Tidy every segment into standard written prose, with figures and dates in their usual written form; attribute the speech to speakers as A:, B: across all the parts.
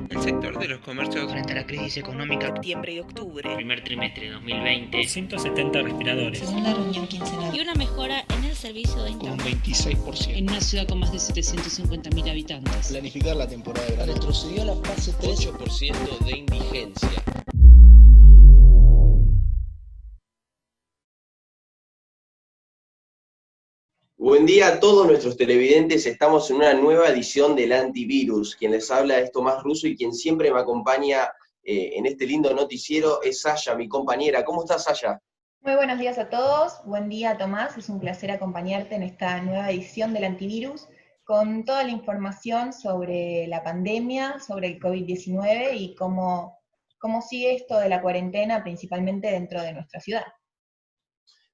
A: El sector de los comercios
B: frente a la crisis económica.
C: Septiembre y octubre.
D: Primer trimestre de 2020.
E: 170 respiradores.
F: Según la reunión quincenal.
G: Y una mejora en el servicio de internet.
H: Con 26%.
I: En una ciudad con más de 750.000 habitantes.
J: Planificar la temporada de verano.
K: Retrocedió a la fase 3.
L: 8% de indigencia.
M: Buen día a todos nuestros televidentes, estamos en una nueva edición del Antivirus. Quien les habla es Tomás Russo y quien siempre me acompaña en este lindo noticiero es Saya, mi compañera. ¿Cómo estás, Saya?
N: Muy buenos días a todos, buen día Tomás, es un placer acompañarte en esta nueva edición del Antivirus con toda la información sobre la pandemia, sobre el COVID-19 y cómo sigue esto de la cuarentena, principalmente dentro de nuestra ciudad.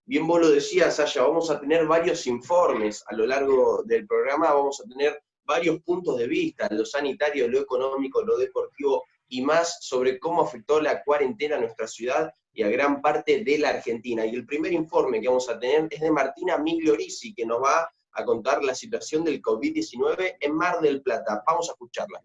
M: Bien vos lo decías, Saya, vamos a tener varios informes a lo largo del programa, vamos a tener varios puntos de vista, lo sanitario, lo económico, lo deportivo y más sobre cómo afectó la cuarentena a nuestra ciudad y a gran parte de la Argentina. Y el primer informe que vamos a tener es de Martina Migliorisi, que nos va a contar la situación del COVID-19 en Mar del Plata. Vamos a escucharla.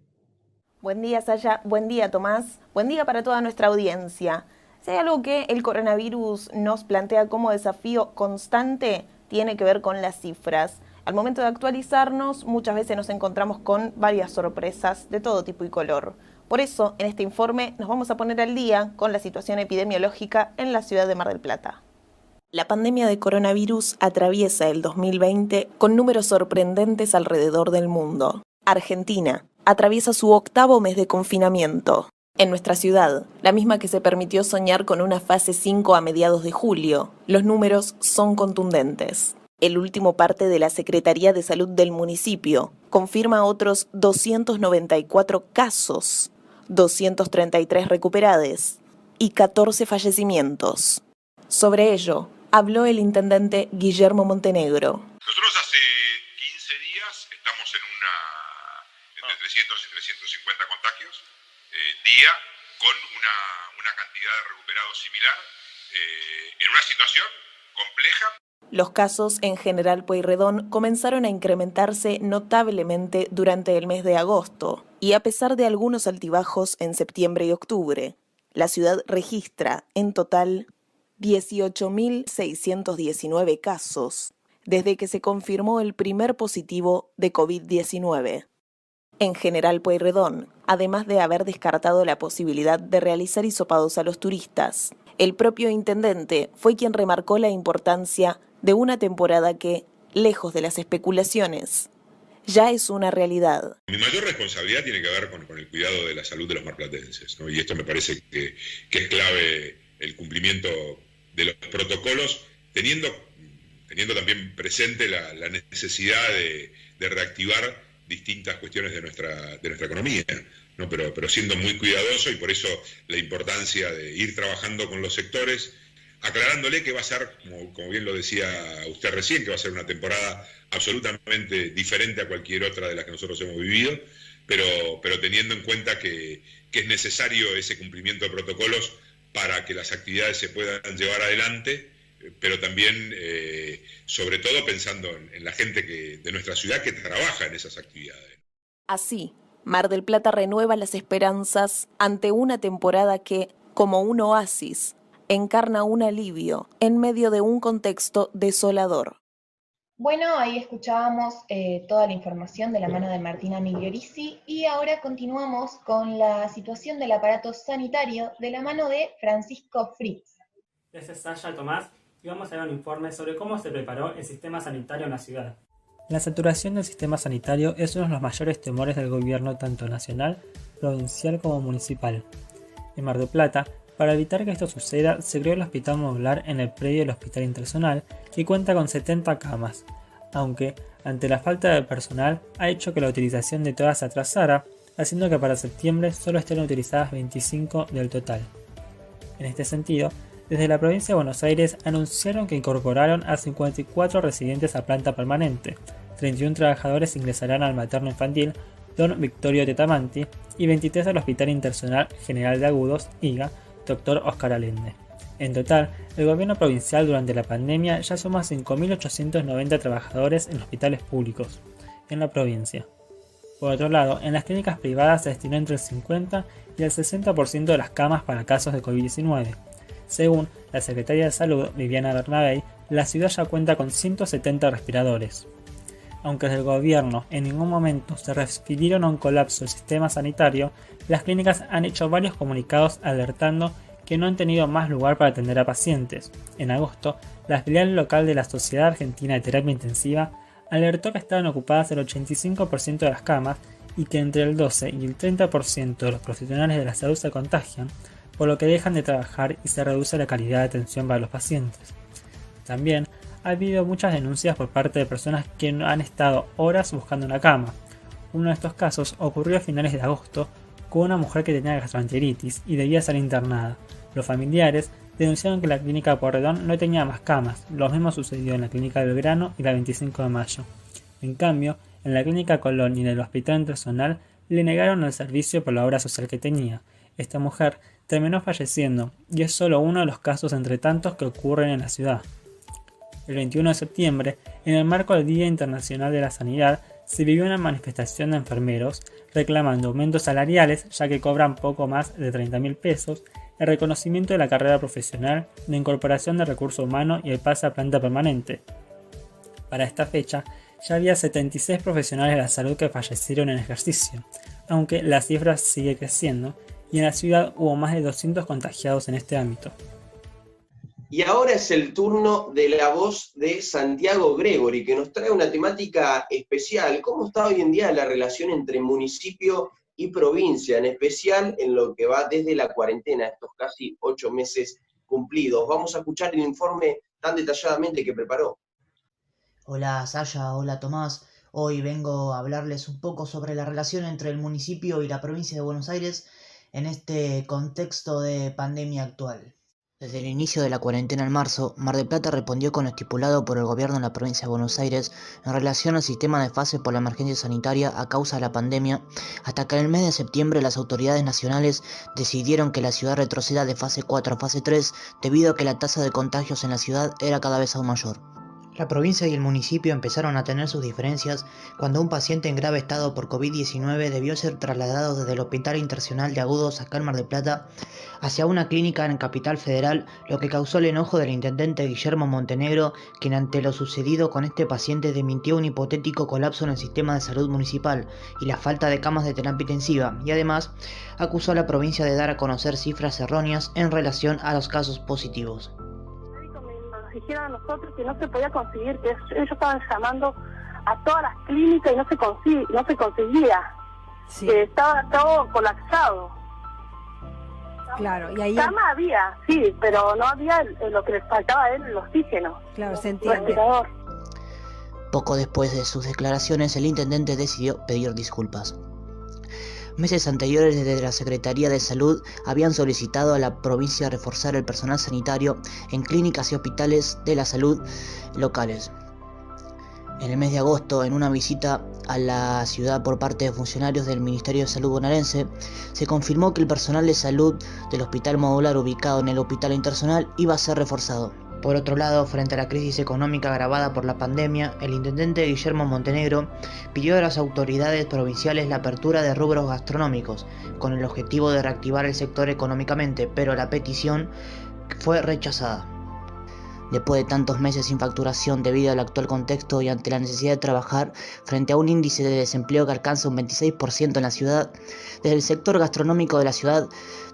C: Buen día, Saya, buen día, Tomás, buen día para toda nuestra audiencia. Si hay algo que el coronavirus nos plantea como desafío constante, tiene que ver con las cifras. Al momento de actualizarnos, muchas veces nos encontramos con varias sorpresas de todo tipo y color. Por eso, en este informe nos vamos a poner al día con la situación epidemiológica en la ciudad de Mar del Plata. La pandemia de coronavirus atraviesa el 2020 con números sorprendentes alrededor del mundo. Argentina atraviesa su 8º mes de confinamiento. En nuestra ciudad, la misma que se permitió soñar con una fase 5 a mediados de julio, los números son contundentes. El último parte de la Secretaría de Salud del municipio confirma otros 294 casos, 233 recuperados y 14 fallecimientos. Sobre ello, habló el intendente Guillermo Montenegro.
O: Nosotros hace 15 días estamos entre 300 y 350 contagios día, con una cantidad de recuperados similar, en una situación compleja.
C: Los casos en General Pueyrredón comenzaron a incrementarse notablemente durante el mes de agosto, y a pesar de algunos altibajos en septiembre y octubre, la ciudad registra en total 18.619 casos, desde que se confirmó el primer positivo de COVID-19. En General Pueyrredón, además de haber descartado la posibilidad de realizar hisopados a los turistas, el propio intendente fue quien remarcó la importancia de una temporada que, lejos de las especulaciones, ya es una realidad.
O: Mi mayor responsabilidad tiene que ver con el cuidado de la salud de los marplatenses, ¿no? Y esto me parece que es clave el cumplimiento de los protocolos, teniendo también presente la necesidad de reactivar distintas cuestiones de nuestra economía, ¿no? Pero siendo muy cuidadoso, y por eso la importancia de ir trabajando con los sectores, aclarándole que va a ser, como bien lo decía usted recién, que va a ser una temporada absolutamente diferente a cualquier otra de las que nosotros hemos vivido, pero teniendo en cuenta que es necesario ese cumplimiento de protocolos para que las actividades se puedan llevar adelante, pero también, sobre todo, pensando en la gente de nuestra ciudad que trabaja en esas actividades.
C: Así, Mar del Plata renueva las esperanzas ante una temporada que, como un oasis, encarna un alivio en medio de un contexto desolador.
N: Bueno, ahí escuchábamos toda la información de la mano de Martina Migliorisi y ahora continuamos con la situación del aparato sanitario de la mano de Francisco Fritz.
E: Gracias, Saya, Tomás. Y vamos a ver un informe sobre cómo se preparó el sistema sanitario en la ciudad. La saturación del sistema sanitario es uno de los mayores temores del gobierno tanto nacional, provincial como municipal. En Mar del Plata, para evitar que esto suceda, se creó el hospital modular en el predio del Hospital Internacional, que cuenta con 70 camas, aunque, ante la falta de personal, ha hecho que la utilización de todas se atrasara, haciendo que para septiembre solo estén utilizadas 25 del total. En este sentido, desde la provincia de Buenos Aires anunciaron que incorporaron a 54 residentes a planta permanente, 31 trabajadores ingresarán al materno infantil Don Victorio Tetamanti y 23 al Hospital Internacional General de Agudos, IGA, Dr. Oscar Allende. En total, el gobierno provincial durante la pandemia ya suma 5.890 trabajadores en hospitales públicos en la provincia. Por otro lado, en las clínicas privadas se destinó entre el 50 y el 60% de las camas para casos de COVID-19. Según la secretaria de Salud, Viviana Bernabei, la ciudad ya cuenta con 170 respiradores. Aunque desde el gobierno en ningún momento se refirieron a un colapso del sistema sanitario, las clínicas han hecho varios comunicados alertando que no han tenido más lugar para atender a pacientes. En agosto, la filial local de la Sociedad Argentina de Terapia Intensiva alertó que estaban ocupadas el 85% de las camas y que entre el 12 y el 30% de los profesionales de la salud se contagian, por lo que dejan de trabajar y se reduce la calidad de atención para los pacientes. También ha habido muchas denuncias por parte de personas que han estado horas buscando una cama. Uno de estos casos ocurrió a finales de agosto con una mujer que tenía gastroenteritis y debía ser internada. Los familiares denunciaron que la clínica Porredón no tenía más camas. Lo mismo sucedió en la clínica Belgrano y la 25 de mayo. En cambio, en la clínica Colón y en el hospital internacional le negaron el servicio por la obra social que tenía. Esta mujer terminó falleciendo y es solo uno de los casos entre tantos que ocurren en la ciudad. El 21 de septiembre, en el marco del Día Internacional de la Sanidad, se vivió una manifestación de enfermeros reclamando aumentos salariales, ya que cobran poco más de 30.000 pesos, el reconocimiento de la carrera profesional, la incorporación de recurso humano y el pase a planta permanente. Para esta fecha, ya había 76 profesionales de la salud que fallecieron en ejercicio, aunque la cifra sigue creciendo y en la ciudad hubo más de 200 contagiados en este ámbito.
M: Y ahora es el turno de la voz de Santiago Gregory, que nos trae una temática especial. ¿Cómo está hoy en día la relación entre municipio y provincia, en especial en lo que va desde la cuarentena, estos casi 8 meses cumplidos? Vamos a escuchar el informe tan detalladamente que preparó.
B: Hola Sasha, hola Tomás. Hoy vengo a hablarles un poco sobre la relación entre el municipio y la provincia de Buenos Aires en este contexto de pandemia actual. Desde el inicio de la cuarentena en marzo, Mar del Plata respondió con lo estipulado por el gobierno de la provincia de Buenos Aires en relación al sistema de fase por la emergencia sanitaria a causa de la pandemia, hasta que en el mes de septiembre las autoridades nacionales decidieron que la ciudad retroceda de fase 4 a fase 3 debido a que la tasa de contagios en la ciudad era cada vez aún mayor. La provincia y el municipio empezaron a tener sus diferencias cuando un paciente en grave estado por COVID-19 debió ser trasladado desde el Hospital Internacional de Agudos acá en Mar del Plata hacia una clínica en Capital Federal, lo que causó el enojo del intendente Guillermo Montenegro, quien ante lo sucedido con este paciente desmintió un hipotético colapso en el sistema de salud municipal y la falta de camas de terapia intensiva, y además acusó a la provincia de dar a conocer cifras erróneas en relación a los casos positivos.
F: Dijeron a nosotros que no se podía conseguir, que ellos estaban llamando a todas las clínicas y no se conseguía, sí. Que estaba todo colapsado.
H: Claro, y ahí...
F: Cama había, sí, pero no había lo que les faltaba a él, el oxígeno.
H: Claro, se entiende.
B: Poco después de sus declaraciones, el intendente decidió pedir disculpas. Meses anteriores, desde la Secretaría de Salud habían solicitado a la provincia reforzar el personal sanitario en clínicas y hospitales de la salud locales. En el mes de agosto, en una visita a la ciudad por parte de funcionarios del Ministerio de Salud bonaerense, se confirmó que el personal de salud del hospital modular ubicado en el Hospital Internacional iba a ser reforzado. Por otro lado, frente a la crisis económica agravada por la pandemia, el intendente Guillermo Montenegro pidió a las autoridades provinciales la apertura de rubros gastronómicos, con el objetivo de reactivar el sector económicamente, pero la petición fue rechazada. Después de tantos meses sin facturación debido al actual contexto y ante la necesidad de trabajar frente a un índice de desempleo que alcanza un 26% en la ciudad, desde el sector gastronómico de la ciudad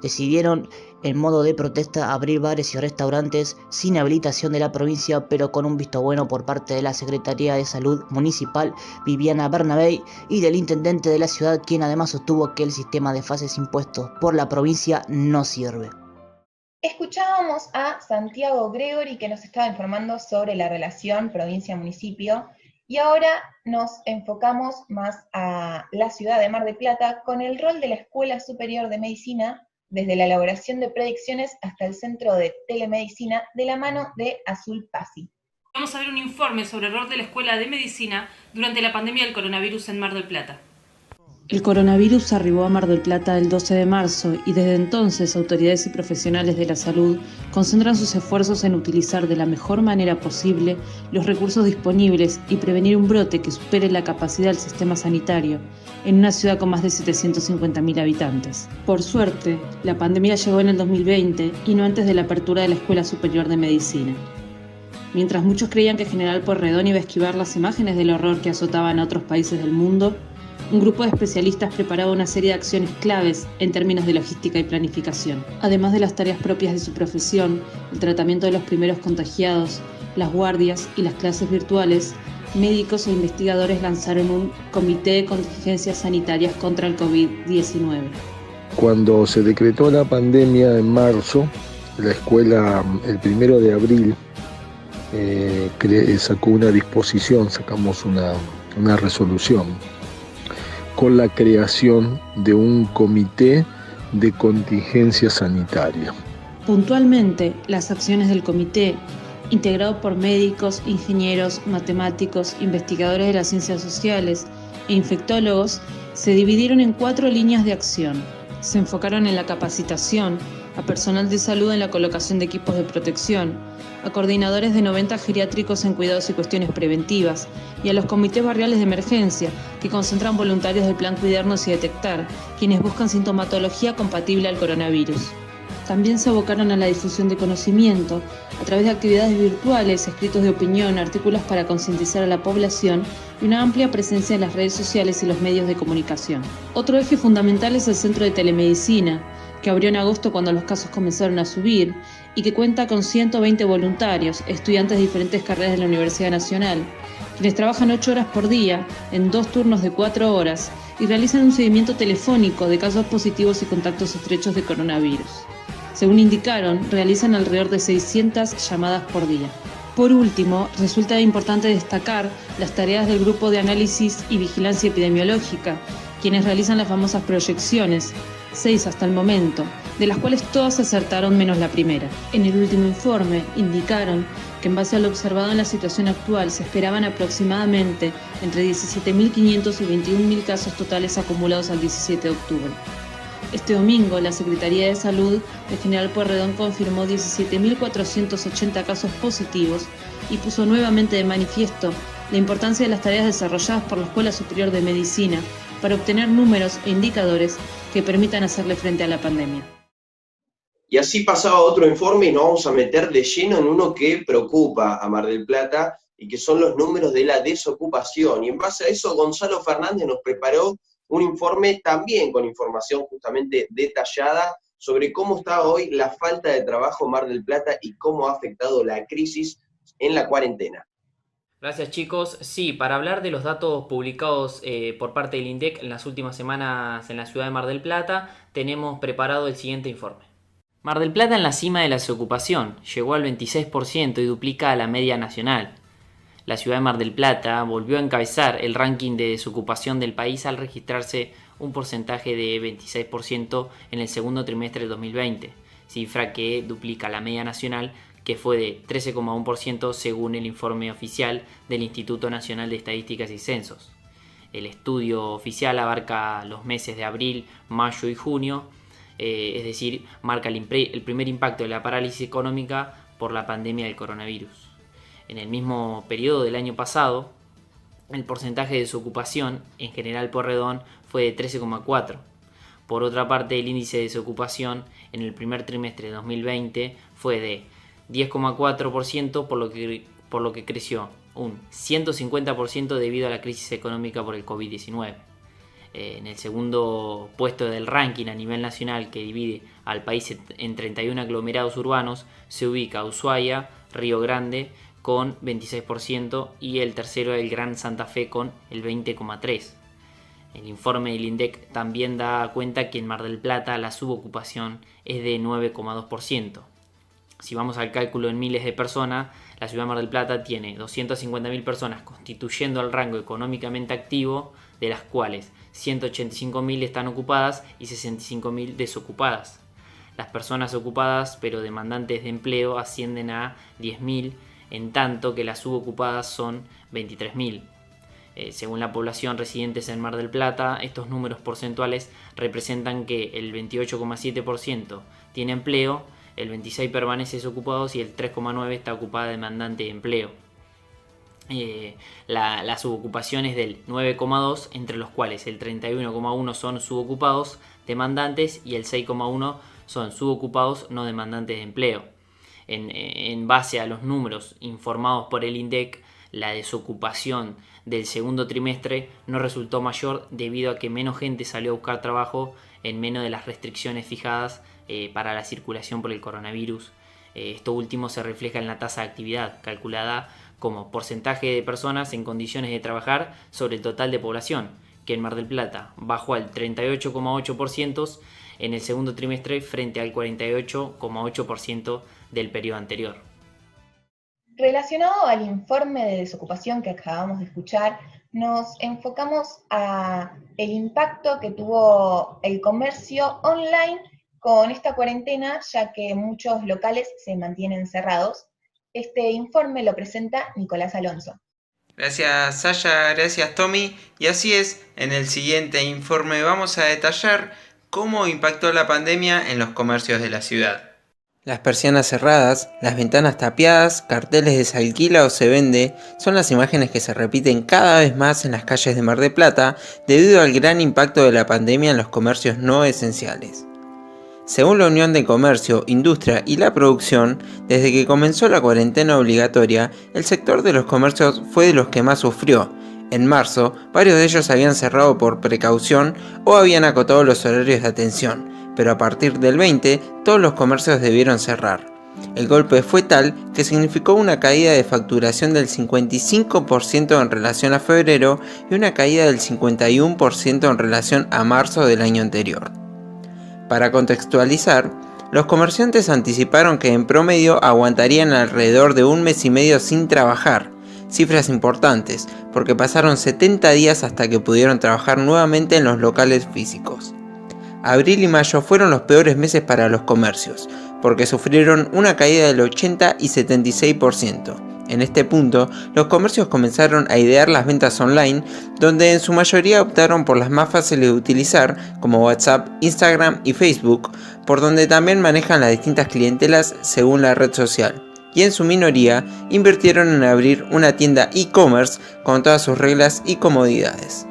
B: decidieron en modo de protesta abrir bares y restaurantes sin habilitación de la provincia, pero con un visto bueno por parte de la Secretaría de Salud Municipal, Viviana Bernabei, y del intendente de la ciudad, quien además sostuvo que el sistema de fases impuestos por la provincia no sirve.
N: Escuchábamos a Santiago Gregory, que nos estaba informando sobre la relación provincia-municipio, y ahora nos enfocamos más a la ciudad de Mar del Plata con el rol de la Escuela Superior de Medicina, desde la elaboración de predicciones hasta el Centro de Telemedicina, de la mano de Azul Pasi.
J: Vamos a ver un informe sobre el rol de la Escuela de Medicina durante la pandemia del coronavirus en Mar del Plata.
I: El coronavirus arribó a Mar del Plata el 12 de marzo y desde entonces autoridades y profesionales de la salud concentran sus esfuerzos en utilizar de la mejor manera posible los recursos disponibles y prevenir un brote que supere la capacidad del sistema sanitario en una ciudad con más de 750.000 habitantes. Por suerte, la pandemia llegó en el 2020 y no antes de la apertura de la Escuela Superior de Medicina. Mientras muchos creían que General Pueyrredón iba a esquivar las imágenes del horror que azotaban a otros países del mundo, un grupo de especialistas preparaba una serie de acciones claves en términos de logística y planificación. Además de las tareas propias de su profesión, el tratamiento de los primeros contagiados, las guardias y las clases virtuales, médicos e investigadores lanzaron un comité de contingencias sanitarias contra el COVID-19.
H: Cuando se decretó la pandemia en marzo, la escuela el 1 de abril sacó una disposición, sacamos una resolución con la creación de un comité de contingencia sanitaria.
I: Puntualmente, las acciones del comité, integrado por médicos, ingenieros, matemáticos, investigadores de las ciencias sociales e infectólogos, se dividieron en 4 líneas de acción. Se enfocaron en la capacitación, a personal de salud en la colocación de equipos de protección, a coordinadores de 90 geriátricos en cuidados y cuestiones preventivas, y a los comités barriales de emergencia, que concentran voluntarios del plan Cuidarnos y Detectar, quienes buscan sintomatología compatible al coronavirus. También se abocaron a la difusión de conocimiento, a través de actividades virtuales, escritos de opinión, artículos para concientizar a la población y una amplia presencia en las redes sociales y los medios de comunicación. Otro eje fundamental es el Centro de Telemedicina, que abrió en agosto cuando los casos comenzaron a subir y que cuenta con 120 voluntarios, estudiantes de diferentes carreras de la Universidad Nacional, quienes trabajan 8 horas por día, en 2 turnos de 4 horas, y realizan un seguimiento telefónico de casos positivos y contactos estrechos de coronavirus. Según indicaron, realizan alrededor de 600 llamadas por día. Por último, resulta importante destacar las tareas del Grupo de Análisis y Vigilancia Epidemiológica, quienes realizan las famosas proyecciones, 6 hasta el momento, de las cuales todas acertaron menos la primera. En el último informe indicaron que en base a lo observado en la situación actual se esperaban aproximadamente entre 17.500 y 21.000 casos totales acumulados al 17 de octubre. Este domingo, la Secretaría de Salud de General Pueyrredón confirmó 17.480 casos positivos y puso nuevamente de manifiesto la importancia de las tareas desarrolladas por la Escuela Superior de Medicina para obtener números e indicadores que permitan hacerle frente a la pandemia.
M: Y así pasaba otro informe y nos vamos a meter de lleno en uno que preocupa a Mar del Plata y que son los números de la desocupación. Y en base a eso, Gonzalo Fernández nos preparó un informe también con información justamente detallada sobre cómo está hoy la falta de trabajo en Mar del Plata y cómo ha afectado la crisis en la cuarentena.
D: Gracias, chicos. Sí, para hablar de los datos publicados por parte del INDEC en las últimas semanas en la ciudad de Mar del Plata, tenemos preparado el siguiente informe. Mar del Plata en la cima de la desocupación, llegó al 26% y duplica a la media nacional. La ciudad de Mar del Plata volvió a encabezar el ranking de desocupación del país al registrarse un porcentaje de 26% en el segundo trimestre de 2020, cifra que duplica la media nacional, que fue de 13,1% según el informe oficial del Instituto Nacional de Estadísticas y Censos. El estudio oficial abarca los meses de abril, mayo y junio, es decir, marca el primer impacto de la parálisis económica por la pandemia del coronavirus. En el mismo periodo del año pasado, el porcentaje de desocupación en General Pueyrredón fue de 13,4%. Por otra parte, el índice de desocupación en el primer trimestre de 2020 fue de 10,4%, por lo que creció un 150% debido a la crisis económica por el COVID-19. En el segundo puesto del ranking a nivel nacional, que divide al país en 31 aglomerados urbanos, se ubica Ushuaia, Río Grande, con 26%, y el tercero el Gran Santa Fe con el 20,3%. El informe del INDEC también da cuenta que en Mar del Plata la subocupación es de 9,2%. Si vamos al cálculo en miles de personas, la ciudad de Mar del Plata tiene 250.000 personas constituyendo el rango económicamente activo, de las cuales 185.000 están ocupadas y 65.000 desocupadas. Las personas ocupadas pero demandantes de empleo ascienden a 10.000, en tanto que las subocupadas son 23.000. Según la población residentes en Mar del Plata, estos números porcentuales representan que el 28,7% tiene empleo, el 26% permanece desocupado y el 3,9% está ocupada demandante de empleo. La subocupación es del 9,2%, entre los cuales el 31,1% son subocupados demandantes y el 6,1% son subocupados no demandantes de empleo. En base a los números informados por el INDEC, la desocupación del segundo trimestre no resultó mayor debido a que menos gente salió a buscar trabajo en menos de las restricciones fijadas para la circulación por el coronavirus. Esto último se refleja en la tasa de actividad, calculada como porcentaje de personas en condiciones de trabajar sobre el total de población, que en Mar del Plata bajó al 38,8% en el segundo trimestre frente al 48,8% del periodo anterior.
N: Relacionado al informe de desocupación que acabamos de escuchar, nos enfocamos a el impacto que tuvo el comercio online con esta cuarentena, ya que muchos locales se mantienen cerrados. Este informe lo presenta Nicolás Alonso.
A: Gracias Sasha, gracias Tommy. Y así es, en el siguiente informe vamos a detallar cómo impactó la pandemia en los comercios de la ciudad. Las persianas cerradas, las ventanas tapiadas, carteles de se alquila o se vende, son las imágenes que se repiten cada vez más en las calles de Mar del Plata debido al gran impacto de la pandemia en los comercios no esenciales. Según la Unión de Comercio, Industria y la Producción, desde que comenzó la cuarentena obligatoria, el sector de los comercios fue de los que más sufrió. En marzo, varios de ellos habían cerrado por precaución o habían acotado los horarios de atención, pero a partir del 20, todos los comercios debieron cerrar. El golpe fue tal que significó una caída de facturación del 55% en relación a febrero y una caída del 51% en relación a marzo del año anterior. Para contextualizar, los comerciantes anticiparon que en promedio aguantarían alrededor de 1 mes y medio sin trabajar, cifras importantes porque pasaron 70 días hasta que pudieron trabajar nuevamente en los locales físicos. Abril y mayo fueron los peores meses para los comercios, porque sufrieron una caída del 80 y 76%. En este punto, los comercios comenzaron a idear las ventas online, donde en su mayoría optaron por las más fáciles de utilizar, como WhatsApp, Instagram y Facebook, por donde también manejan las distintas clientelas según la red social. Y en su minoría, invirtieron en abrir una tienda e-commerce con todas sus reglas y comodidades.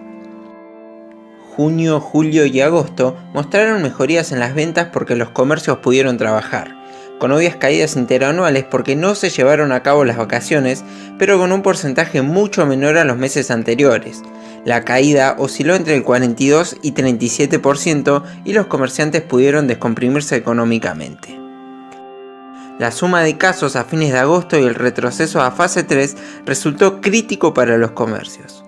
A: Junio, julio y agosto mostraron mejorías en las ventas porque los comercios pudieron trabajar, con obvias caídas interanuales porque no se llevaron a cabo las vacaciones, pero con un porcentaje mucho menor a los meses anteriores. La caída osciló entre el 42 y 37% y los comerciantes pudieron descomprimirse económicamente. La suma de casos a fines de agosto y el retroceso a fase 3 resultó crítico para los comercios.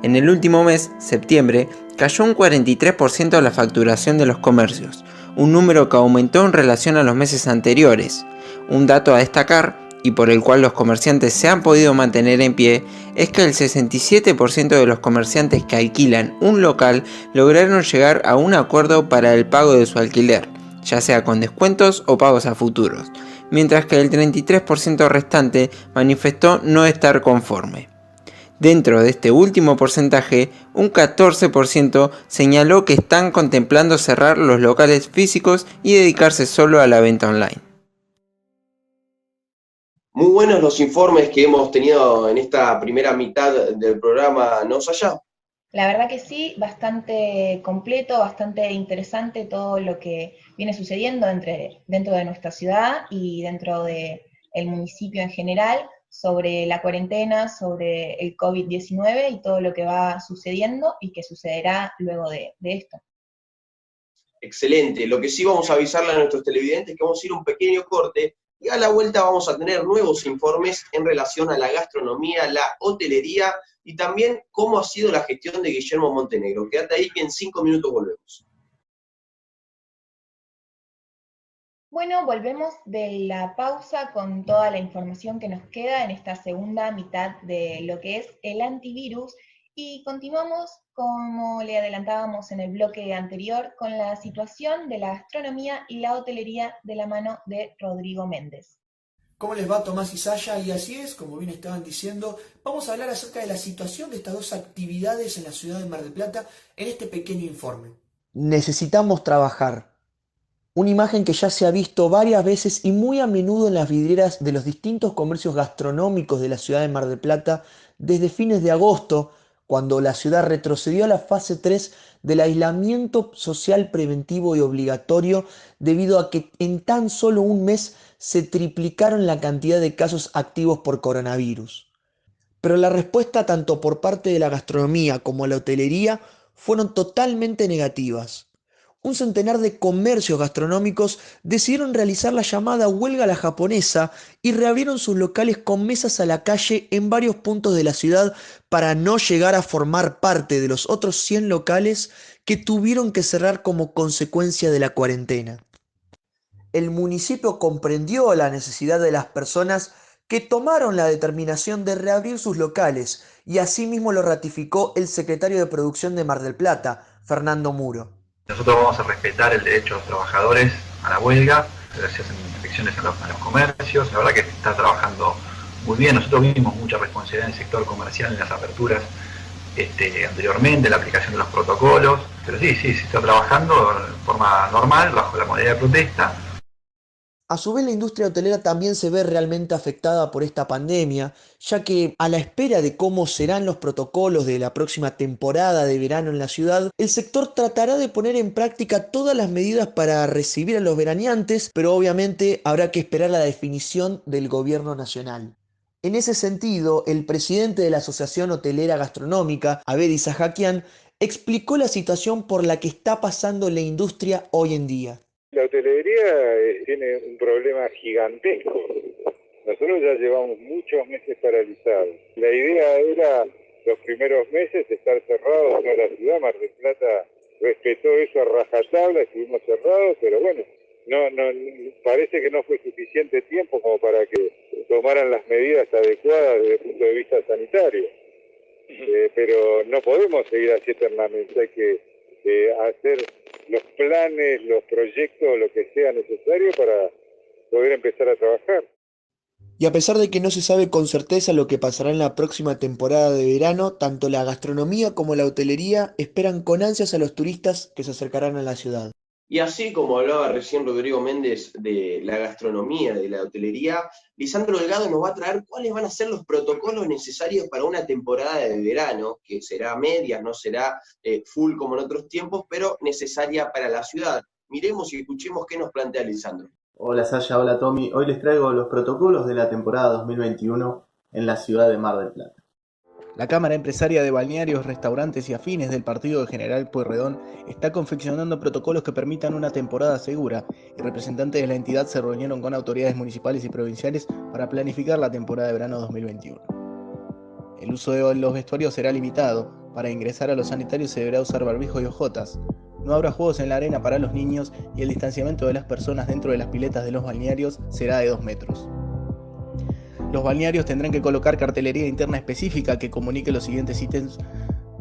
A: En el último mes, septiembre, cayó un 43% la facturación de los comercios, un número que aumentó en relación a los meses anteriores. Un dato a destacar, y por el cual los comerciantes se han podido mantener en pie, es que el 67% de los comerciantes que alquilan un local lograron llegar a un acuerdo para el pago de su alquiler, ya sea con descuentos o pagos a futuros, mientras que el 33% restante manifestó no estar conforme. Dentro de este último porcentaje, un 14% señaló que están contemplando cerrar los locales físicos y dedicarse solo a la venta online.
M: Muy buenos los informes que hemos tenido en esta primera mitad del programa, ¿no, Sasha?
N: La verdad que sí, bastante completo, bastante interesante todo lo que viene sucediendo dentro de nuestra ciudad y dentro del municipio en general, sobre la cuarentena, sobre el COVID-19 y todo lo que va sucediendo y que sucederá luego de esto.
M: Excelente. Lo que sí vamos a avisarle a nuestros televidentes es que vamos a ir a un pequeño corte y a la vuelta vamos a tener nuevos informes en relación a la gastronomía, la hotelería y también cómo ha sido la gestión de Guillermo Montenegro. Quédate ahí que en 5 minutos volvemos.
N: Bueno, volvemos de la pausa con toda la información que nos queda en esta segunda mitad de lo que es el antivirus y continuamos, como le adelantábamos en el bloque anterior, con la situación de la gastronomía y la hotelería de la mano de Rodrigo Méndez.
J: ¿Cómo les va, Tomás y Saya? Y así es, como bien estaban diciendo, vamos a hablar acerca de la situación de estas dos actividades en la ciudad de Mar del Plata en este pequeño informe.
K: Necesitamos trabajar. Una imagen que ya se ha visto varias veces y muy a menudo en las vidrieras de los distintos comercios gastronómicos de la ciudad de Mar del Plata desde fines de agosto, cuando la ciudad retrocedió a la fase 3 del aislamiento social preventivo y obligatorio debido a que en tan solo un mes se triplicaron la cantidad de casos activos por coronavirus. Pero la respuesta tanto por parte de la gastronomía como la hotelería fueron totalmente negativas. Un centenar de comercios gastronómicos decidieron realizar la llamada huelga a la japonesa y reabrieron sus locales con mesas a la calle en varios puntos de la ciudad para no llegar a formar parte de los otros 100 locales que tuvieron que cerrar como consecuencia de la cuarentena. El municipio comprendió la necesidad de las personas que tomaron la determinación de reabrir sus locales y asimismo lo ratificó el secretario de Producción de Mar del Plata, Fernando Muro.
P: Nosotros vamos a respetar el derecho de los trabajadores a la huelga, se hacen inspecciones a los comercios, la verdad que está trabajando muy bien. Nosotros vimos mucha responsabilidad en el sector comercial en las aperturas anteriormente, la aplicación de los protocolos, pero sí, se está trabajando de forma normal, bajo la modalidad de protesta.
K: A su vez, la industria hotelera también se ve realmente afectada por esta pandemia, ya que a la espera de cómo serán los protocolos de la próxima temporada de verano en la ciudad, el sector tratará de poner en práctica todas las medidas para recibir a los veraneantes, pero obviamente habrá que esperar la definición del gobierno nacional. En ese sentido, el presidente de la Asociación Hotelera Gastronómica, Abed Isahakian, explicó la situación por la que está pasando la industria hoy en día.
Q: La hotelería tiene un problema gigantesco. Nosotros ya llevamos muchos meses paralizados. La idea era los primeros meses estar cerrados en la ciudad. Mar del Plata respetó eso a rajatabla, estuvimos cerrados, pero bueno, no parece que no fue suficiente tiempo como para que tomaran las medidas adecuadas desde el punto de vista sanitario. Pero no podemos seguir así eternamente, hay que hacer los planes, los proyectos, lo que sea necesario para poder empezar a trabajar.
K: Y a pesar de que no se sabe con certeza lo que pasará en la próxima temporada de verano, tanto la gastronomía como la hotelería esperan con ansias a los turistas que se acercarán a la ciudad.
M: Y así como hablaba recién Rodrigo Méndez de la gastronomía, de la hotelería, Lisandro Delgado nos va a traer cuáles van a ser los protocolos necesarios para una temporada de verano, que será media, no será full como en otros tiempos, pero necesaria para la ciudad. Miremos y escuchemos qué nos plantea Lisandro.
R: Hola Saya, hola Tommy. Hoy les traigo los protocolos de la temporada 2021 en la ciudad de Mar del Plata.
S: La Cámara Empresaria de Balnearios, Restaurantes y Afines del Partido de General Pueyrredón está confeccionando protocolos que permitan una temporada segura y representantes de la entidad se reunieron con autoridades municipales y provinciales para planificar la temporada de verano 2021. El uso de los vestuarios será limitado. Para ingresar a los sanitarios se deberá usar barbijo y ojotas. No habrá juegos en la arena para los niños y el distanciamiento de las personas dentro de las piletas de los balnearios será de 2 metros. Los balnearios tendrán que colocar cartelería interna específica que comunique los siguientes ítems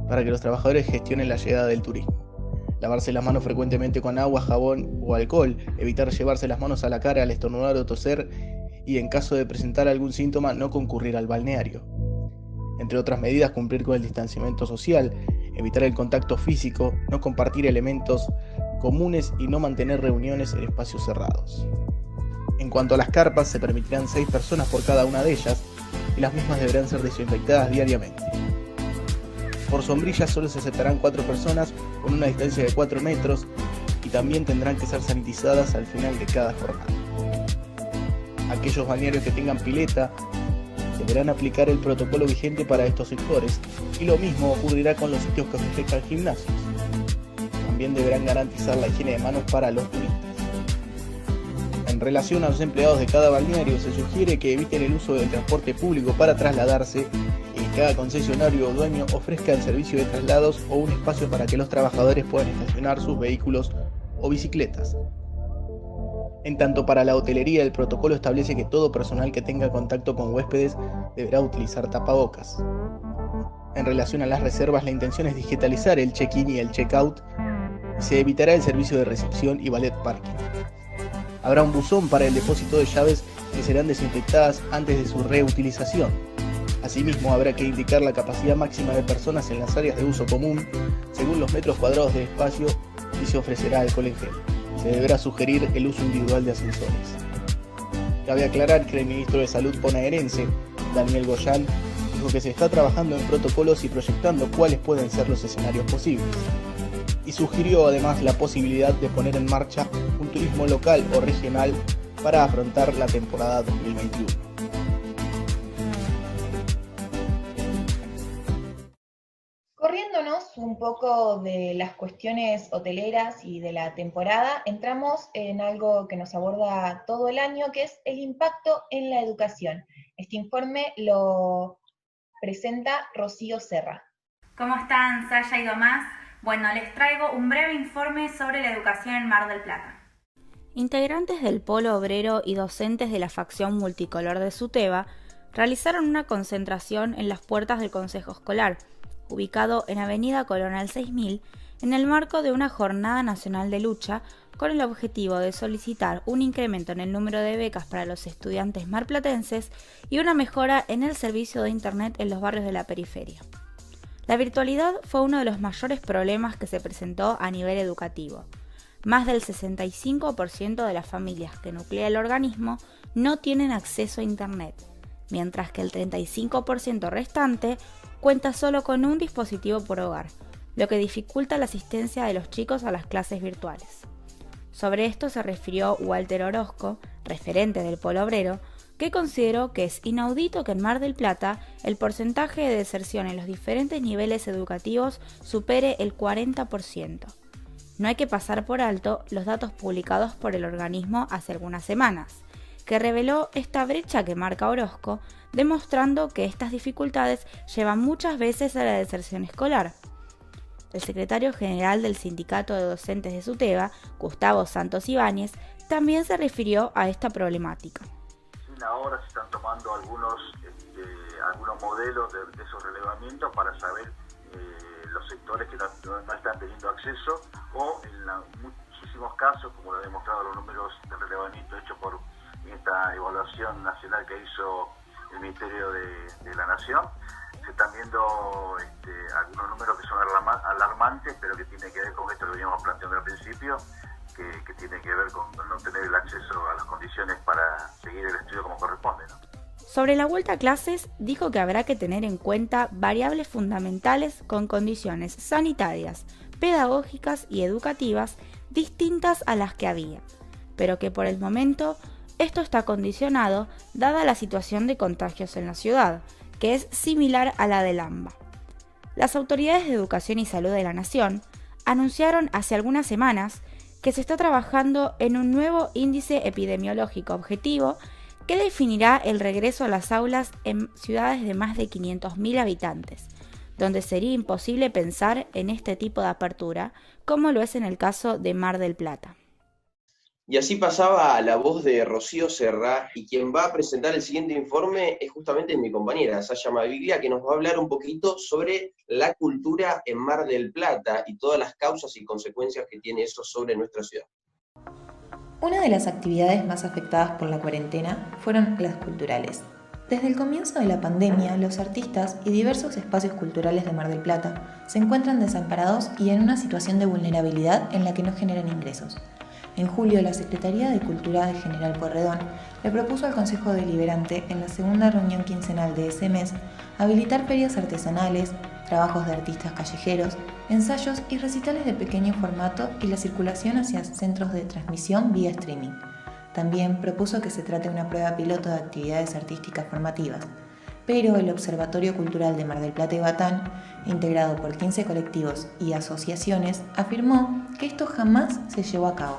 S: para que los trabajadores gestionen la llegada del turismo. Lavarse las manos frecuentemente con agua, jabón o alcohol, evitar llevarse las manos a la cara al estornudar o toser y en caso de presentar algún síntoma no concurrir al balneario. Entre otras medidas, cumplir con el distanciamiento social, evitar el contacto físico, no compartir elementos comunes y no mantener reuniones en espacios cerrados. En cuanto a las carpas, se permitirán 6 personas por cada una de ellas y las mismas deberán ser desinfectadas diariamente. Por sombrillas solo se aceptarán 4 personas con una distancia de 4 metros y también tendrán que ser sanitizadas al final de cada jornada. Aquellos balnearios que tengan pileta deberán aplicar el protocolo vigente para estos sectores y lo mismo ocurrirá con los sitios que ofrezcan gimnasios. También deberán garantizar la higiene de manos para los turistas. En relación a los empleados de cada balneario, se sugiere que eviten el uso del transporte público para trasladarse y que cada concesionario o dueño ofrezca el servicio de traslados o un espacio para que los trabajadores puedan estacionar sus vehículos o bicicletas. En tanto, para la hotelería, el protocolo establece que todo personal que tenga contacto con huéspedes deberá utilizar tapabocas. En relación a las reservas, la intención es digitalizar el check-in y el check-out y se evitará el servicio de recepción y valet parking. Habrá un buzón para el depósito de llaves que serán desinfectadas antes de su reutilización. Asimismo, habrá que indicar la capacidad máxima de personas en las áreas de uso común, según los metros cuadrados de espacio, y se ofrecerá alcohol en gel. Se deberá sugerir el uso individual de ascensores. Cabe aclarar que el ministro de Salud bonaerense, Daniel Goyan, dijo que se está trabajando en protocolos y proyectando cuáles pueden ser los escenarios posibles. Y sugirió además la posibilidad de poner en marcha un turismo local o regional para afrontar la temporada 2021.
N: Corriéndonos un poco de las cuestiones hoteleras y de la temporada, entramos en algo que nos aborda todo el año, que es el impacto en la educación. Este informe lo presenta Rocío Serra.
T: ¿Cómo están, Saya y Tomás? Bueno, les traigo un breve informe sobre la educación en Mar del Plata.
U: Integrantes del Polo Obrero y docentes de la facción multicolor de SUTEBA realizaron una concentración en las puertas del Consejo Escolar, ubicado en Avenida Coronel 6000, en el marco de una jornada nacional de lucha con el objetivo de solicitar un incremento en el número de becas para los estudiantes marplatenses y una mejora en el servicio de Internet en los barrios de la periferia. La virtualidad fue uno de los mayores problemas que se presentó a nivel educativo. Más del 65% de las familias que nuclea el organismo no tienen acceso a Internet, mientras que el 35% restante cuenta solo con un dispositivo por hogar, lo que dificulta la asistencia de los chicos a las clases virtuales. Sobre esto se refirió Walter Orozco, referente del Polo Obrero, que consideró que es inaudito que en Mar del Plata el porcentaje de deserción en los diferentes niveles educativos supere el 40%. No hay que pasar por alto los datos publicados por el organismo hace algunas semanas, que reveló esta brecha que marca Orozco, demostrando que estas dificultades llevan muchas veces a la deserción escolar. El secretario general del Sindicato de Docentes de SUTEBA, Gustavo Santos Ibáñez, también se refirió a esta problemática.
V: Ahora se están tomando algunos modelos de esos relevamientos para saber los sectores que no están teniendo acceso, o en muchísimos casos, como lo han demostrado los números de relevamiento hechos por esta evaluación nacional que hizo el Ministerio de la Nación, se están viendo algunos números que son alarmantes, pero que tienen que ver con esto que veníamos planteando al principio, que tiene que ver con no tener el acceso a las condiciones para seguir el estudio como corresponde, ¿no?
U: Sobre la vuelta a clases, dijo que habrá que tener en cuenta variables fundamentales con condiciones sanitarias, pedagógicas y educativas distintas a las que había, pero que por el momento esto está condicionado dada la situación de contagios en la ciudad, que es similar a la del AMBA. Las autoridades de Educación y Salud de la Nación anunciaron hace algunas semanas que se está trabajando en un nuevo índice epidemiológico objetivo que definirá el regreso a las aulas en ciudades de más de 500.000 habitantes, donde sería imposible pensar en este tipo de apertura, como lo es en el caso de Mar del Plata.
M: Y así pasaba la voz de Rocío Serra, y quien va a presentar el siguiente informe es justamente mi compañera Saya Maviglia, que nos va a hablar un poquito sobre la cultura en Mar del Plata y todas las causas y consecuencias que tiene eso sobre nuestra ciudad.
N: Una de las actividades más afectadas por la cuarentena fueron las culturales. Desde el comienzo de la pandemia, los artistas y diversos espacios culturales de Mar del Plata se encuentran desamparados y en una situación de vulnerabilidad en la que no generan ingresos. En julio, la Secretaría de Cultura de General Pueyrredón le propuso al Consejo Deliberante, en la segunda reunión quincenal de ese mes, habilitar ferias artesanales, trabajos de artistas callejeros, ensayos y recitales de pequeño formato y la circulación hacia centros de transmisión vía streaming. También propuso que se trate de una prueba piloto de actividades artísticas formativas, pero el Observatorio Cultural de Mar del Plata y Batán, integrado por 15 colectivos y asociaciones, afirmó que esto jamás se llevó a cabo.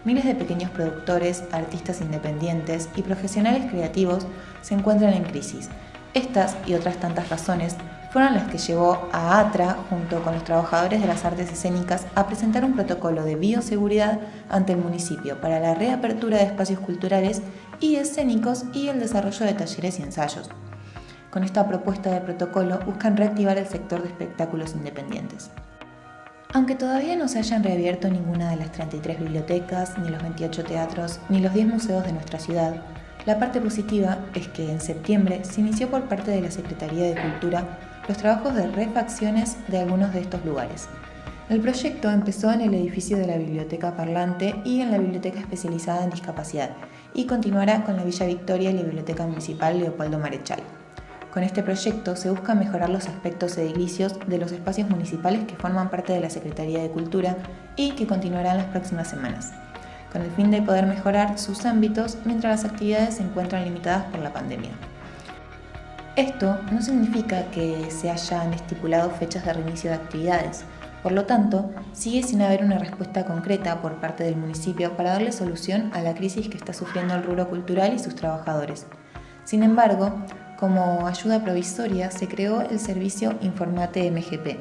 N: Miles de pequeños productores, artistas independientes y profesionales creativos se encuentran en crisis. Estas y otras tantas razones fueron las que llevó a ATRA, junto con los trabajadores de las artes escénicas, a presentar un protocolo de bioseguridad ante el municipio para la reapertura de espacios culturales y escénicos y el desarrollo de talleres y ensayos. Con esta propuesta de protocolo buscan reactivar el sector de espectáculos independientes. Aunque todavía no se hayan reabierto ninguna de las 33 bibliotecas, ni los 28 teatros, ni los 10 museos de nuestra ciudad,
G: La parte positiva es que en septiembre se inició por parte de la Secretaría de Cultura los trabajos de refacciones de algunos de estos lugares. El proyecto empezó en el edificio de la Biblioteca Parlante y en la Biblioteca Especializada en Discapacidad y continuará con la Villa Victoria y la Biblioteca Municipal Leopoldo Marechal. Con este proyecto se busca mejorar los aspectos edilicios de los espacios municipales que forman parte de la Secretaría de Cultura y que continuarán las próximas semanas, con el fin de poder mejorar sus ámbitos mientras las actividades se encuentran limitadas por la pandemia. Esto no significa que se hayan estipulado fechas de reinicio de actividades, por lo tanto, sigue sin haber una respuesta concreta por parte del municipio para darle solución a la crisis que está sufriendo el rubro cultural y sus trabajadores. Sin embargo, como ayuda provisoria se creó el servicio Informate MGP,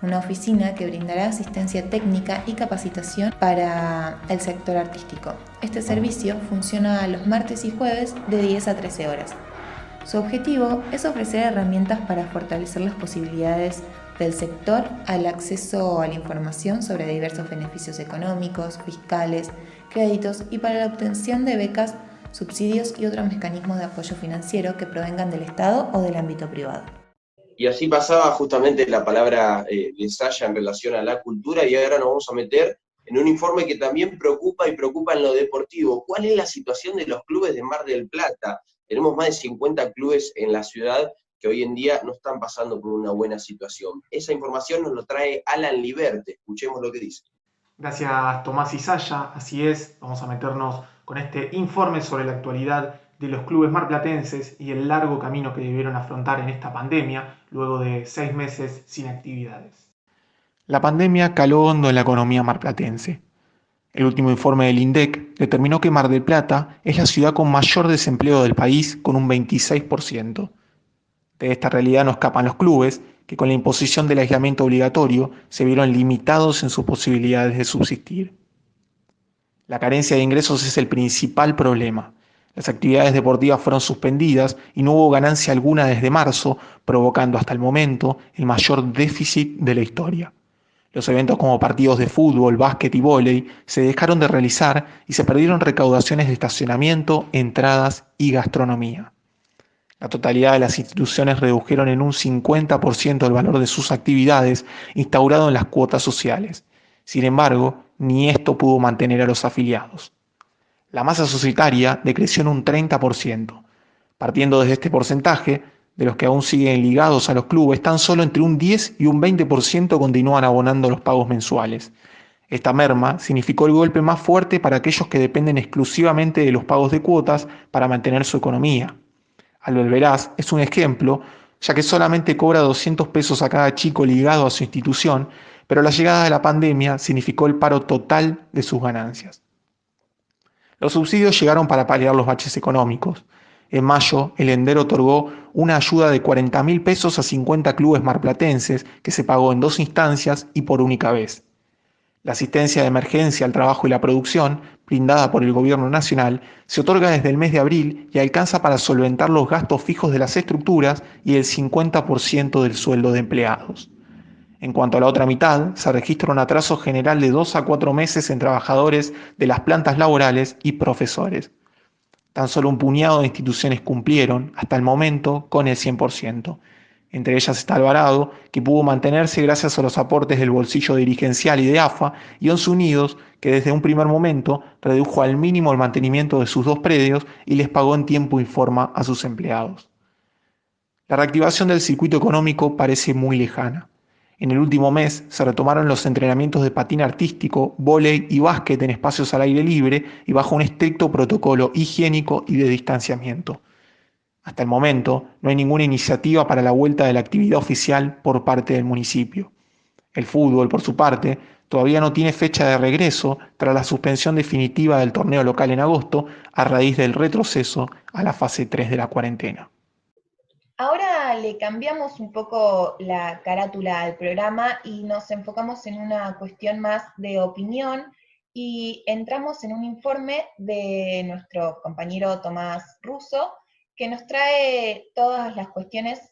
G: una oficina que brindará asistencia técnica y capacitación para el sector artístico. Este servicio funciona los martes y jueves de 10 a 13 horas. Su objetivo es ofrecer herramientas para fortalecer las posibilidades del sector al acceso a la información sobre diversos beneficios económicos, fiscales, créditos y para la obtención de becas, subsidios y otros mecanismos de apoyo financiero que provengan del Estado o del ámbito privado.
M: Y así pasaba justamente la palabra de Sasha en relación a la cultura, y ahora nos vamos a meter en un informe que también preocupa en lo deportivo. ¿Cuál es la situación de los clubes de Mar del Plata? Tenemos más de 50 clubes en la ciudad que hoy en día no están pasando por una buena situación. Esa información nos lo trae Alan Liberte. Escuchemos lo que dice.
L: Gracias Tomás y Sasha, así es, vamos a meternos con este informe sobre la actualidad de los clubes marplatenses y el largo camino que debieron afrontar en esta pandemia luego de 6 meses sin actividades. La pandemia caló hondo en la economía marplatense. El último informe del INDEC determinó que Mar del Plata es la ciudad con mayor desempleo del país, con un 26%. De esta realidad no escapan los clubes, que con la imposición del aislamiento obligatorio se vieron limitados en sus posibilidades de subsistir. La carencia de ingresos es el principal problema. Las actividades deportivas fueron suspendidas y no hubo ganancia alguna desde marzo, provocando hasta el momento el mayor déficit de la historia. Los eventos como partidos de fútbol, básquet y vóley se dejaron de realizar y se perdieron recaudaciones de estacionamiento, entradas y gastronomía. La totalidad de las instituciones redujeron en un 50% el valor de sus actividades instaurado en las cuotas sociales. Sin embargo, ni esto pudo mantener a los afiliados. La masa societaria decreció en un 30%. Partiendo desde este porcentaje, de los que aún siguen ligados a los clubes, tan solo entre un 10 y un 20% continúan abonando los pagos mensuales. Esta merma significó el golpe más fuerte para aquellos que dependen exclusivamente de los pagos de cuotas para mantener su economía. Alberverás es un ejemplo, ya que solamente cobra 200 pesos a cada chico ligado a su institución, pero la llegada de la pandemia significó el paro total de sus ganancias. Los subsidios llegaron para paliar los baches económicos. En mayo, el ENDER otorgó una ayuda de 40.000 pesos a 50 clubes marplatenses que se pagó en 2 instancias y por única vez. La asistencia de emergencia al trabajo y la producción, brindada por el Gobierno Nacional, se otorga desde el mes de abril y alcanza para solventar los gastos fijos de las estructuras y el 50% del sueldo de empleados. En cuanto a la otra mitad, se registra un atraso general de 2 a 4 meses en trabajadores de las plantas laborales y profesores. Tan solo un puñado de instituciones cumplieron, hasta el momento, con el 100%. Entre ellas está Alvarado, que pudo mantenerse gracias a los aportes del bolsillo dirigencial y de AFA, y Once Unidos, que desde un primer momento redujo al mínimo el mantenimiento de sus 2 predios y les pagó en tiempo y forma a sus empleados. La reactivación del circuito económico parece muy lejana. En el último mes se retomaron los entrenamientos de patín artístico, vóley y básquet en espacios al aire libre y bajo un estricto protocolo higiénico y de distanciamiento. Hasta el momento no hay ninguna iniciativa para la vuelta de la actividad oficial por parte del municipio. El fútbol, por su parte, todavía no tiene fecha de regreso tras la suspensión definitiva del torneo local en agosto a raíz del retroceso a la fase 3 de la cuarentena.
N: Ahora le cambiamos un poco la carátula al programa y nos enfocamos en una cuestión más de opinión y entramos en un informe de nuestro compañero Tomás Russo que nos trae todas las cuestiones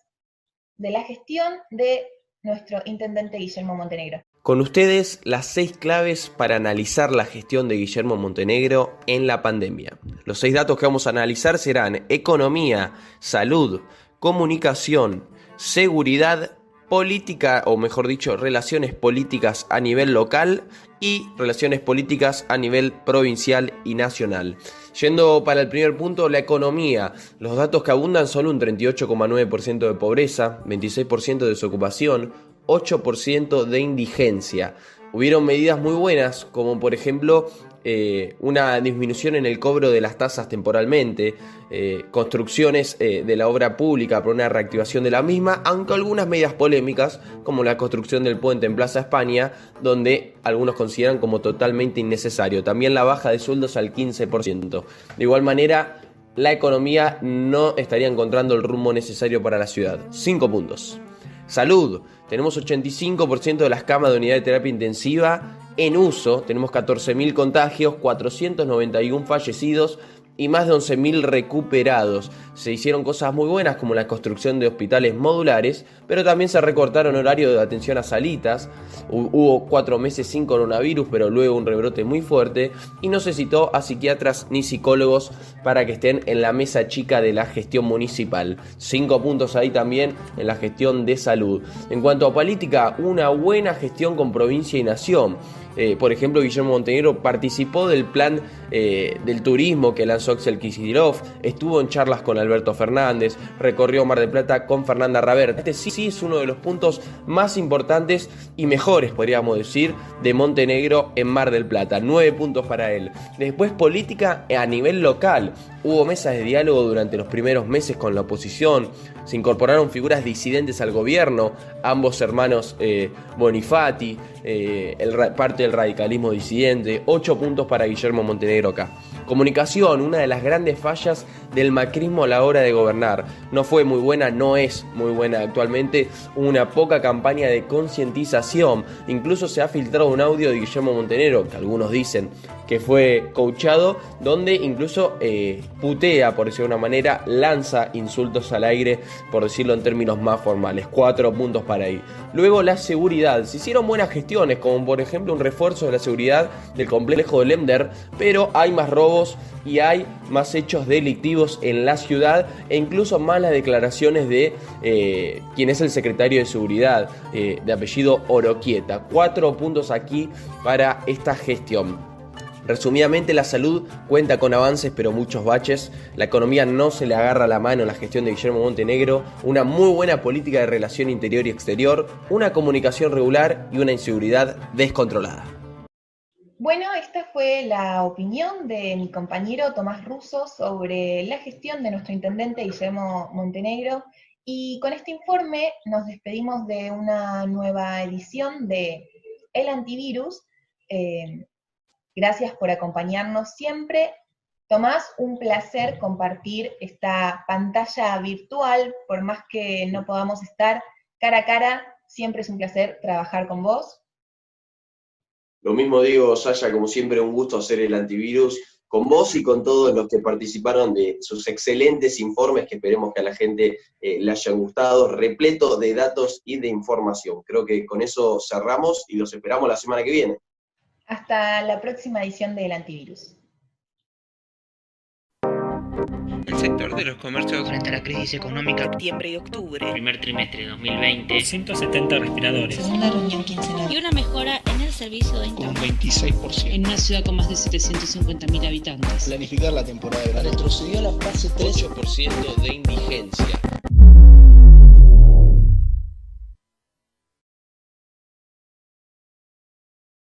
N: de la gestión de nuestro intendente Guillermo Montenegro.
W: Con ustedes, las 6 claves para analizar la gestión de Guillermo Montenegro en la pandemia.
C: Los 6 datos que vamos a analizar serán economía, salud, comunicación, seguridad, política, o mejor dicho, relaciones políticas a nivel local y relaciones políticas a nivel provincial y nacional. Yendo para el primer punto, la economía. Los datos que abundan son un 38,9% de pobreza, 26% de desocupación, 8% de indigencia. Hubieron medidas muy buenas, como por ejemplo una disminución en el cobro de las tasas temporalmente, construcciones de la obra pública por una reactivación de la misma, aunque algunas medidas polémicas, como la construcción del puente en Plaza España, donde algunos consideran como totalmente innecesario. También la baja de sueldos al 15%. De igual manera, la economía no estaría encontrando el rumbo necesario para la ciudad. 5 puntos. Salud. Tenemos 85% de las camas de unidad de terapia intensiva en uso. Tenemos 14.000 contagios, 491 fallecidos y más de 11.000 recuperados. Se hicieron cosas muy buenas como la construcción de hospitales modulares, pero también se recortaron horarios de atención a salitas. Hubo 4 meses sin coronavirus, pero luego un rebrote muy fuerte, y no se citó a psiquiatras ni psicólogos para que estén en la mesa chica de la gestión municipal. 5 puntos ahí también en la gestión de salud. En cuanto a política, una buena gestión con provincia y nación. Por ejemplo, Guillermo Montenegro participó del plan del turismo que lanzó Axel Kicillof, estuvo en charlas con Alberto Fernández, recorrió Mar del Plata con Fernanda Rabert. Este sí es uno de los puntos más importantes y mejores, podríamos decir, de Montenegro en Mar del Plata. 9 puntos para él. Después, política a nivel local. Hubo mesas de diálogo durante los primeros meses con la oposición. Se incorporaron figuras disidentes al gobierno, ambos hermanos Bonifati, parte del radicalismo disidente. 8 puntos para Guillermo Montenegro acá. Comunicación, una de las grandes fallas del macrismo a la hora de gobernar. No fue muy buena, no es muy buena actualmente. Una poca campaña de concientización. Incluso se ha filtrado un audio de Guillermo Montenegro, que algunos dicen que fue coachado, donde incluso putea, por decirlo de una manera, lanza insultos al aire, por decirlo en términos más formales. 4 puntos para ahí. Luego, la seguridad. Se hicieron buenas gestiones, como por ejemplo un refuerzo de la seguridad del complejo de Lemder, pero hay más robos y hay más hechos delictivos en la ciudad, e incluso más las declaraciones de quien es el secretario de seguridad, de apellido Oroquieta. 4 puntos aquí para esta gestión. Resumidamente, la salud cuenta con avances pero muchos baches. La economía no se le agarra la mano en la gestión de Guillermo Montenegro. Una muy buena política de relación interior y exterior, una comunicación regular y una inseguridad descontrolada.
N: Bueno, esta fue la opinión de mi compañero Tomás Russo sobre la gestión de nuestro intendente Guillermo Montenegro. Y con este informe nos despedimos de una nueva edición de El Antivirus. Gracias por acompañarnos siempre. Tomás, un placer compartir esta pantalla virtual, por más que no podamos estar cara a cara, siempre es un placer trabajar con vos.
M: Lo mismo digo, Sasha, como siempre un gusto hacer El Antivirus con vos y con todos los que participaron de sus excelentes informes, que esperemos que a la gente le hayan gustado, repleto de datos y de información. Creo que con eso cerramos y los esperamos la semana que viene.
N: Hasta la próxima edición de El Antivirus.
A: El sector de los comercios
B: frente a la crisis económica
U: Septiembre y octubre.
D: Primer trimestre de 2020.
E: 170 respiradores.
G: Segunda reunión quincenal.
U: Y una mejora en el servicio de internet.
S: Un 26%.
I: En una ciudad con más de 750.000 habitantes.
S: Planificar la temporada de verano.
C: Retrocedió la fase 3. 8% de indigencia.